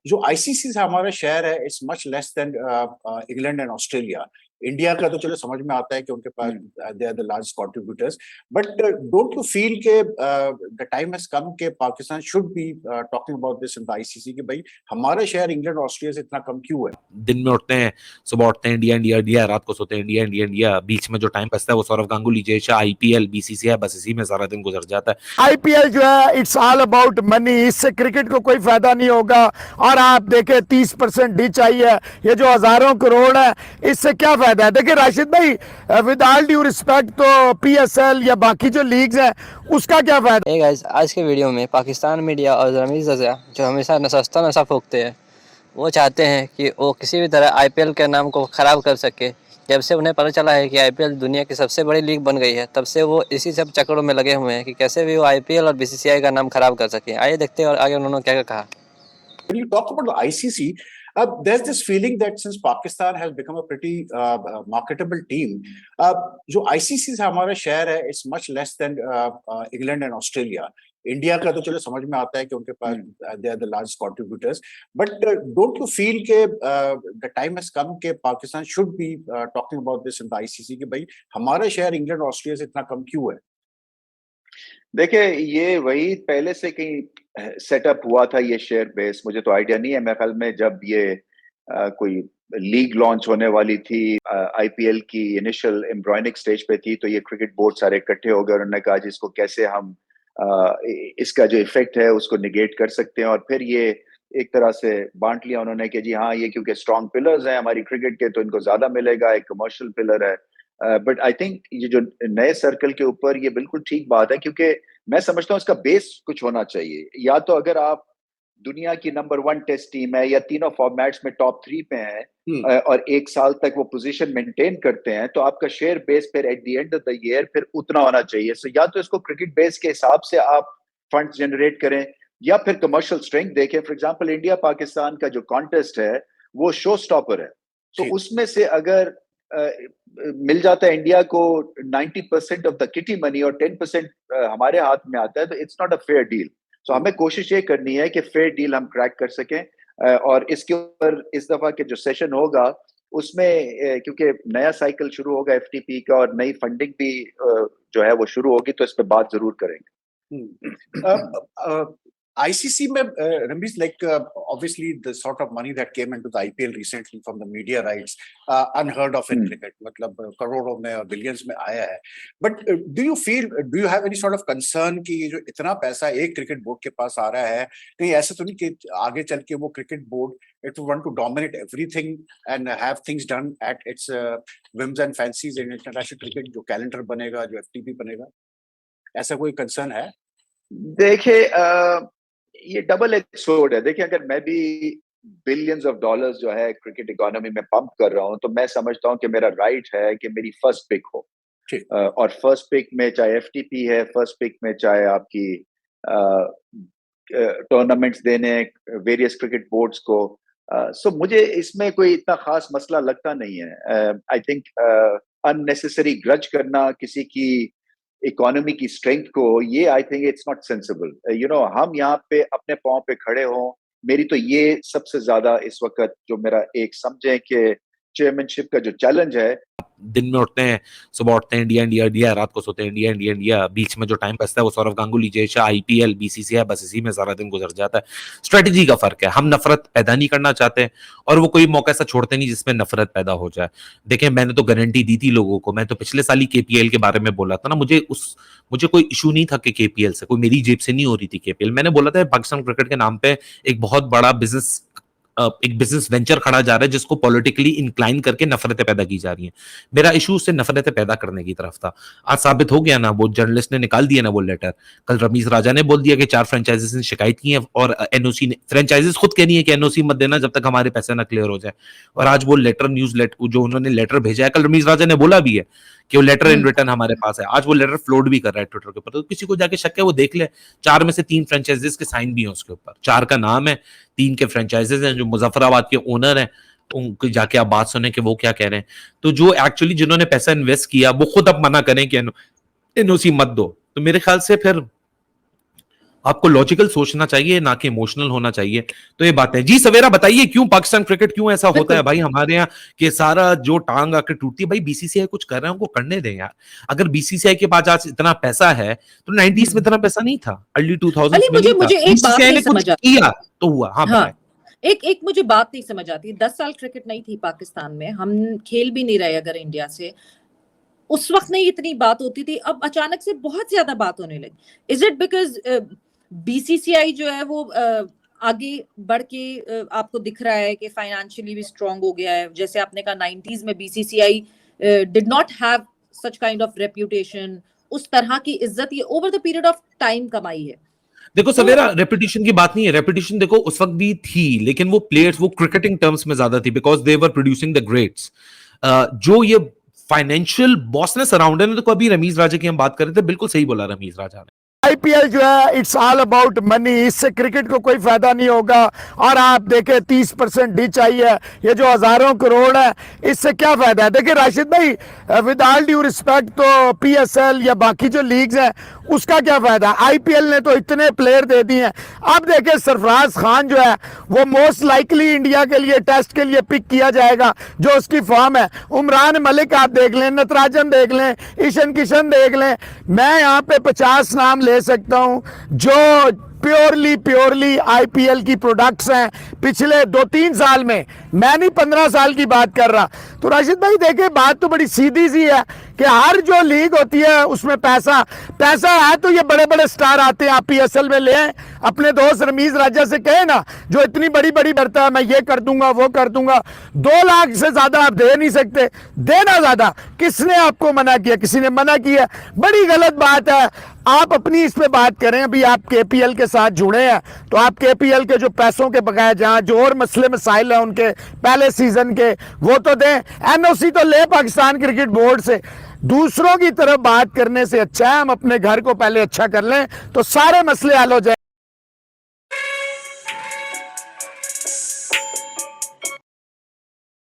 जो आईसीसी से हमारा शेयर है it's much less than England and Australia. India का तो चलो समझ में आता है कि उनके पास they are the largest contributors, but don't you feel के द टाइम हैज कम के Pakistan should be talking about this in the ICC कि भाई हमारा शेयर इंग्लैंड और ऑस्ट्रेलिया से इतना कम क्यों है? दिन में उठते हैं, सुबह उठते हैं इंडिया इंडिया इंडिया, रात को सोते हैं इंडिया इंडिया इंडिया, बीच में जो टाइम बचता है वो सौरव गांगुली, जय शाह, आईपीएल, बीसीसीआई, बस इसी में सारा दिन गुजर जाता है। आईपीएल जो है इट्स ऑल अबाउट मनी, इससे क्रिकेट को कोई फायदा नहीं होगा। और आप देखें 30% डिच आई है, ये जो हजारों करोड़ है, इससे क्या फायदा है? देखिए राशिद भाई, विद ऑल ड्यू रिस्पेक्ट, तो पीएसएल या बाकी जो लीग्स हैं उसका क्या फायदा? Hey guys, आज के वीडियो में पाकिस्तान मीडिया और रमीज रज़ा जो हमेशा सस्ता नशा फूकते हैं, वो चाहते हैं कि वो किसी भी तरह आईपीएल के नाम को ख़राब कर सके। जब से उन्हें पता चला है कि आईपीएल दुनिया की सबसे बड़ी लीग बन गई है, तब से वो इसी सब चक्करों में लगे हुए हैं कि कैसे भी वो आईपीएल और बीसीसीआई का नाम ख़राब कर सके। आइए देखते हैं और आगे उन्होंने क्या कहा। When you talk about the ICC, there's this feeling that since Pakistan has become a pretty marketable team, जो ICC से हमारा शेयर है it's much less than England and Australia. India का तो चलो समझ में आता है कि उनके पास they are the largest contributors, but don't you feel के द टाइम हैज कम के Pakistan should be talking about this in the ICC कि भाई हमारा शेयर इंग्लैंड और ऑस्ट्रेलिया से इतना कम क्यों है? देखिए, ये वही पहले से कहीं सेटअप हुआ था ये शेयर बेस, मुझे तो आइडिया नहीं है। मेरे ख्याल में जब ये कोई लीग लॉन्च होने वाली थी, आईपीएल की इनिशियल एम्ब्रॉयनिक स्टेज पे थी, तो ये क्रिकेट बोर्ड सारे इकट्ठे हो गए। उन्होंने कहा जिसको कैसे हम इसका जो इफेक्ट है उसको निगेट कर सकते हैं, और फिर ये एक तरह से बांट लिया उन्होंने कि जी हाँ, ये क्योंकि स्ट्रॉन्ग पिलर्स हैं हमारी क्रिकेट के, तो इनको ज्यादा मिलेगा, एक कमर्शियल पिलर है। बट आई थिंक ये जो नए सर्कल के ऊपर ये बिल्कुल ठीक बात है, क्योंकि मैं समझता हूँ इसका बेस कुछ होना चाहिए। या तो अगर आप दुनिया की नंबर 1 टेस्ट टीम है या तीनों फॉर्मेट्स में टॉप 3 पे हैं और 1 साल तक वो पोजीशन मेंटेन करते हैं, तो आपका शेयर बेस फिर at the end of the year फिर उतना होना चाहिए। सो या तो इसको क्रिकेट बेस के हिसाब से आप फंड जनरेट करें, या फिर कमर्शियल स्ट्रेंथ देखें। फॉर एग्जांपल इंडिया पाकिस्तान का जो कॉन्टेस्ट है वो शो स्टॉपर है, तो उसमें से अगर मिल जाता है इंडिया को 90% ऑफ द किटी मनी और 10% हमारे हाथ में आता है, तो it's not a fair deal. So हमें कोशिश ये करनी है कि फेयर डील हम क्रैक कर सकें। और इसके ऊपर इस दफा के जो सेशन होगा उसमें क्योंकि नया साइकिल शुरू होगा एफटीपी का और नई फंडिंग भी जो है वो शुरू होगी, तो इस पे बात जरूर करेंगे। ICC में Ramesh, like obviously the sort of money that came into the IPL recently from the media rights, unheard of in cricket, मतलब करोड़ों में और बिलियंस में आया है। But do you have any sort of concern कि ये जो इतना पैसा एक क्रिकेट बोर्ड के पास आ रहा है, कहीं ऐसा तो नहीं कि आगे चल के वो cricket board it will want to dominate everything and have things done at its whims and fancies in international cricket, जो कैलेंडर बनेगा, जो FTP बनेगा, ऐसा कोई कंसर्न है? देखिए, ये डबल एज स्वॉर्ड है। देखिए, अगर मैं भी बिलियंस ऑफ डॉलर्स जो है क्रिकेट इकोनॉमी में पंप कर रहा हूं, तो मैं समझता हूं कि मेरा राइट है कि मेरी फर्स्ट पिक हो। और फर्स्ट पिक में चाहे एफटीपी है, फर्स्ट पिक में चाहे आपकी टूर्नामेंट्स देने वेरियस क्रिकेट बोर्ड्स को। सो मुझे इसमें कोई इतना खास मसला लगता नहीं है। आई थिंक अननेसेसरी ग्रज करना किसी की इकोनॉमी की स्ट्रेंथ को, ये I think it's not sensible. You know, हम यहाँ पे अपने पांव पे खड़े हों, मेरी तो ये सबसे ज्यादा इस वक्त जो मेरा एक समझे कि चेयरमैनशिप का जो चैलेंज है। दिन में उठते हैं, सुबह उठते हैं इंडिया इंडिया इंडिया, रात को सोते हैं इंडिया इंडिया इंडिया, बीच में जो टाइम बचता है वो सौरव गांगुली, जय शाह, आईपीएल, बीसीसीआई, बस इसी में सारा दिन गुजर जाता है। स्ट्रेटेजी का फर्क है। हम नफरत पैदा नहीं करना चाहते हैं और वो कोई मौका ऐसा छोड़ते नहीं जिसमें नफरत पैदा हो जाए। देखें, मैंने तो गारंटी दी थी लोगों को, मैं तो पिछले साल ही केपीएल के बारे में बोला था ना, मुझे कोई इशू नहीं था कि केपीएल से कोई मेरी जेब से नहीं हो रही थी केपीएल। मैंने बोला था पाकिस्तान क्रिकेट के नाम पे एक बहुत बड़ा बिजनेस वेंचर खड़ा जा रहा है जिसको पॉलिटिकली इंक्लाइन करके नफरतें पैदा की जा रही हैं। मेरा इशू उससे नफरतें पैदा करने की तरफ था। आज साबित हो गया ना, वो जर्नलिस्ट ने निकाल दिया ना वो लेटर। कल रमीज राजा ने बोल दिया कि 4 फ्रेंचाइजीज ने शिकायत की है और एनओसी ने, फ्रेंचाइजीज खुद कह रही है कि एनओसी मत देना जब तक हमारे पैसे ना क्लियर हो जाए। और आज वो लेटर, न्यूज लेटर जो उन्होंने लेटर भेजा है, कल रमीज राजा ने बोला भी है कि वो लेटर इन रिटर्न हमारे पास है। आज वो लेटर फ्लोट भी कर रहा है ट्विटर के ऊपर, तो किसी को जाके शक है वो देख ले। 4 में से 3 फ्रेंचाइजीज के साइन भी हैं उसके ऊपर, 4 का नाम है, 3 के फ्रेंचाइजीज हैं जो मुजफ्फराबाद के ओनर हैं। उनको जाके आप बात सुने कि वो क्या कह रहे हैं। तो जो एक्चुअली जिन्होंने पैसा इन्वेस्ट किया वो खुद अब मना करें कि एनओसी मत दो, तो मेरे ख्याल से फिर आपको लॉजिकल सोचना चाहिए, ना कि इमोशनल होना चाहिए। तो ये बात है जी। सवेरा बताइए, क्यों पाकिस्तान क्रिकेट, क्यों ऐसा होता बिल्कुल। है भाई हमारे यहाँ कि सारा जो टांग आके टूटती है? भाई बीसीसीआई कुछ कर रहे हैं, उनको करने दें यार। अगर बीसीसीआई के पास आज इतना पैसा है तो 90s में इतना पैसा नहीं था, अर्ली 2000s अली में नहीं था। मुझे एक बात बीसीसीआई नहीं ने कुछ समझ आती। किया तो हुआ। हाँ हाँ, बताएं। एक मुझे बात नहीं समझ आती। 10 साल क्रिकेट नहीं थी पाकिस्तान में, हम खेल भी नहीं रहे अगर इंडिया से, उस वक्त नहीं इतनी बात होती थी, अब अचानक से बहुत ज्यादा बात होने लगी। इज इट बिकॉज बीसीसीआई जो है वो आगे बढ़ के आपको दिख रहा है कि फाइनेंशियली भी स्ट्रांग हो गया है? जैसे आपने कहा 90s में BCCI did not have such kind of reputation, उस तरह की इज्जत ये over the period of time कमाई है। देखो सवेरा, रेपुटेशन की बात नहीं है। रेपुटेशन देखो उस वक्त भी थी, लेकिन वो प्लेयर्स वो क्रिकेटिंग टर्म्स में ज्यादा थी, because they were producing the greats. जो ये फाइनेंशियल बॉसनेस अराउंड है ना, तो अभी रमीज राजा की हम बात कर रहे थे, बिल्कुल सही बोला रमीज राजा ने। आईपीएल जो है इट्स ऑल अबाउट मनी, इससे क्रिकेट को कोई फायदा नहीं होगा। और आप देखें 30% डिच आई है, ये जो हजारों करोड़ है, इससे क्या फायदा है? देखिए राशिद भाई, विद ऑल ड्यू रिस्पेक्ट, तो पीएसएल या बाकी जो लीग्स हैं उसका क्या फायदा? आईपीएल ने तो इतने प्लेयर दे दिए हैं। अब देखें सरफराज खान जो है वो मोस्ट लाइकली इंडिया के लिए टेस्ट के लिए पिक किया जाएगा, जो उसकी फॉर्म है। उमरान मलिक आप देख लें, नटराजन देख लें, ईशन किशन देख लें, मैं यहाँ पे 50 नाम ले सकता हूं जो प्योरली आईपीएल की प्रोडक्ट्स हैं पिछले 2-3 साल में। मैं नहीं 15 साल की बात कर रहा। तो राशिद भाई देखे, बात तो बड़ी सीधी सी है कि हर जो लीग होती है उसमें पैसा है, तो ये बड़े बड़े स्टार आते हैं। आप पीएसएल में ले अपने दोस्त रमीज राजा से कहे ना, जो इतनी बड़ी करता है, मैं ये कर दूंगा वो कर दूंगा। 2 लाख से ज्यादा आप दे नहीं सकते, देना ज्यादा। किसने आपको मना किया? किसी ने मना किया? बड़ी गलत बात है। आप अपनी इस पे बात करें। अभी आप केपीएल के साथ जुड़े हैं, तो आप केपीएल के जो पैसों के बकाया, जहां जो और मसले मसाइल हैं उनके पहले सीजन के, वो तो दें। एनओसी तो ले पाकिस्तान क्रिकेट बोर्ड से। दूसरों की तरफ बात करने से अच्छा है हम अपने घर को पहले अच्छा कर लें, तो सारे मसले हल हो जाए।